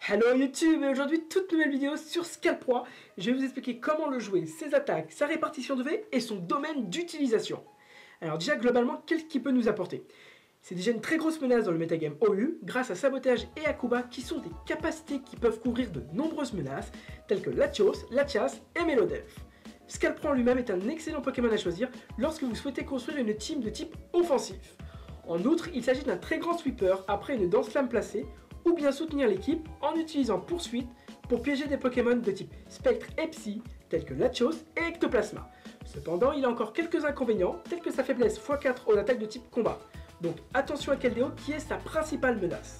Hello YouTube, et aujourd'hui toute nouvelle vidéo sur Scalp-Roi. Je vais vous expliquer comment le jouer, ses attaques, sa répartition de V et son domaine d'utilisation. Alors déjà globalement, qu'est-ce qu'il peut nous apporter? C'est déjà une très grosse menace dans le metagame OU grâce à Sabotage et Akuba qui sont des capacités qui peuvent couvrir de nombreuses menaces telles que Latios, Latias et Melodelph. Scalp-Roi en lui-même est un excellent Pokémon à choisir lorsque vous souhaitez construire une team de type offensif. En outre, il s'agit d'un très grand sweeper après une Dance Flamme placée, ou bien soutenir l'équipe en utilisant Poursuite pour piéger des Pokémon de type Spectre et Psy, tels que Latios et Ectoplasma. Cependant, il a encore quelques inconvénients, tels que sa faiblesse x4 aux attaques de type combat. Donc attention à Keldeo qui est sa principale menace.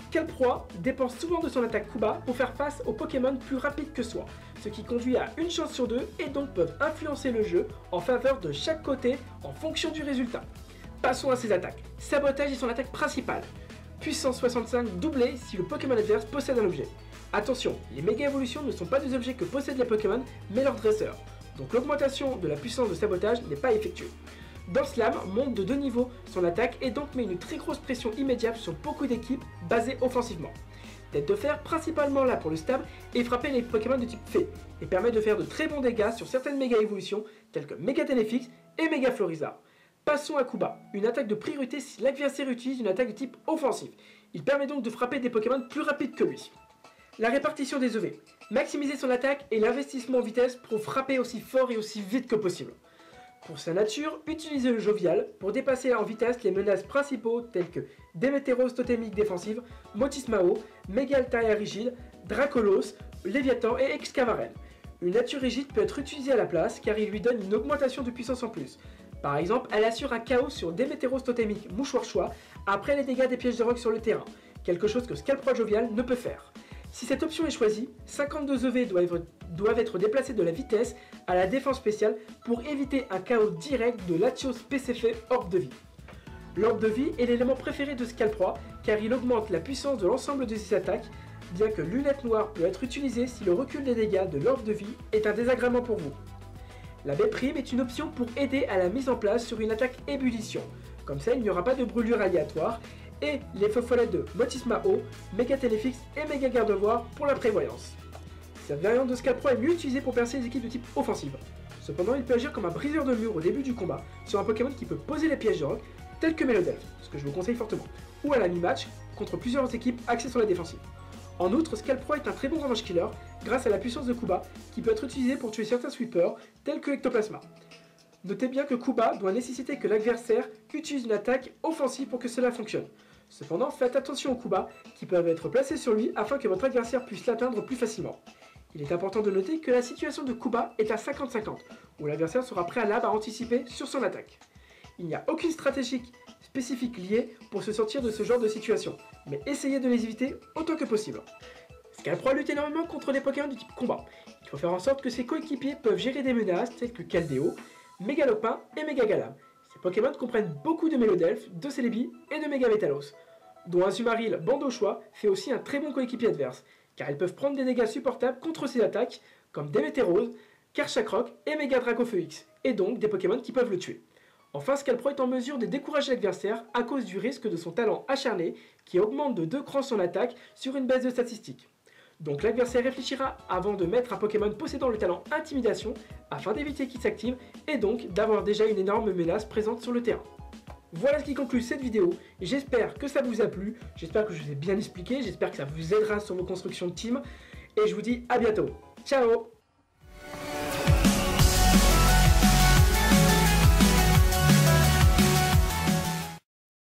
Scalp-Roi dépense souvent de son attaque Kuba pour faire face aux Pokémon plus rapides que soi, ce qui conduit à une chance sur deux et donc peuvent influencer le jeu en faveur de chaque côté en fonction du résultat. Passons à ses attaques. Sabotage est son attaque principale. Puissance 65 doublée si le Pokémon adverse possède un objet. Attention, les méga évolutions ne sont pas des objets que possèdent les Pokémon, mais leur dresseur. Donc l'augmentation de la puissance de sabotage n'est pas effectuée. Dance Flamme monte de 2 niveaux son attaque et donc met une très grosse pression immédiate sur beaucoup d'équipes basées offensivement. Tête de fer principalement là pour le stab et frapper les Pokémon de type Fée, et permet de faire de très bons dégâts sur certaines méga évolutions telles que Mega Tenefix et Mega Florizarre. Passons à Kuba, une attaque de priorité si l'adversaire utilise une attaque de type offensif. Il permet donc de frapper des Pokémon plus rapides que lui. La répartition des EV. Maximiser son attaque et l'investissement en vitesse pour frapper aussi fort et aussi vite que possible. Pour sa nature, utilisez le jovial pour dépasser en vitesse les menaces principaux telles que Démétéros totémique défensive, Motismao, Megaltaria rigide, Dracolos, Léviathan et Excavaren. Une nature rigide peut être utilisée à la place car il lui donne une augmentation de puissance en plus. Par exemple, elle assure un chaos sur Démétéros totémique Mouchoir Choix après les dégâts des pièges de roc sur le terrain, quelque chose que Scalp-Roi jovial ne peut faire. Si cette option est choisie, 52 EV doivent être déplacés de la vitesse à la défense spéciale pour éviter un chaos direct de Latios PCF Orbe de vie. L'Orbe de vie est l'élément préféré de Scalp-Roi car il augmente la puissance de l'ensemble de ses attaques, bien que Lunette Noire peut être utilisée si le recul des dégâts de l'Orbe de vie est un désagrément pour vous. La B' est une option pour aider à la mise en place sur une attaque ébullition. Comme ça, il n'y aura pas de brûlure aléatoire. Et les feux follets de Motismao, Mega Tenefix et Mega Gardevoir pour la prévoyance. Cette variante de Scalp-Roi est mieux utilisée pour percer les équipes de type offensive. Cependant, il peut agir comme un briseur de mur au début du combat sur un Pokémon qui peut poser les pièges de roc, tels que Melodelph, ce que je vous conseille fortement, ou à la mi-match contre plusieurs équipes axées sur la défensive. En outre, Scalp-Roi est un très bon range killer grâce à la puissance de Kuba qui peut être utilisée pour tuer certains sweepers tels que Ectoplasma. Notez bien que Kuba doit nécessiter que l'adversaire utilise une attaque offensive pour que cela fonctionne. Cependant, faites attention aux Kuba qui peuvent être placés sur lui afin que votre adversaire puisse l'atteindre plus facilement. Il est important de noter que la situation de Kuba est à 50-50, où l'adversaire sera préalable à anticiper sur son attaque. Il n'y a aucune stratégie spécifique liée pour se sortir de ce genre de situation, mais essayez de les éviter autant que possible. Scalp-Roi lutte énormément contre les Pokémon de type combat. Il faut faire en sorte que ses coéquipiers peuvent gérer des menaces telles que Keldeo, Mégalopin et Megagalam. Ces Pokémon comprennent beaucoup de Melodelph, de Celebi et de Megametalos, dont Azumarill Bandochois fait aussi un très bon coéquipier adverse, car elles peuvent prendre des dégâts supportables contre ses attaques, comme Démétéros, Karchakroc et Mega Dracofeu X, et donc des Pokémon qui peuvent le tuer. Enfin, Scalp-Roi est en mesure de décourager l'adversaire à cause du risque de son talent acharné qui augmente de 2 crans son attaque sur une baisse de statistiques. Donc l'adversaire réfléchira avant de mettre un Pokémon possédant le talent Intimidation afin d'éviter qu'il s'active et donc d'avoir déjà une énorme menace présente sur le terrain. Voilà ce qui conclut cette vidéo, j'espère que ça vous a plu, j'espère que je vous ai bien expliqué, j'espère que ça vous aidera sur vos constructions de team et je vous dis à bientôt. Ciao!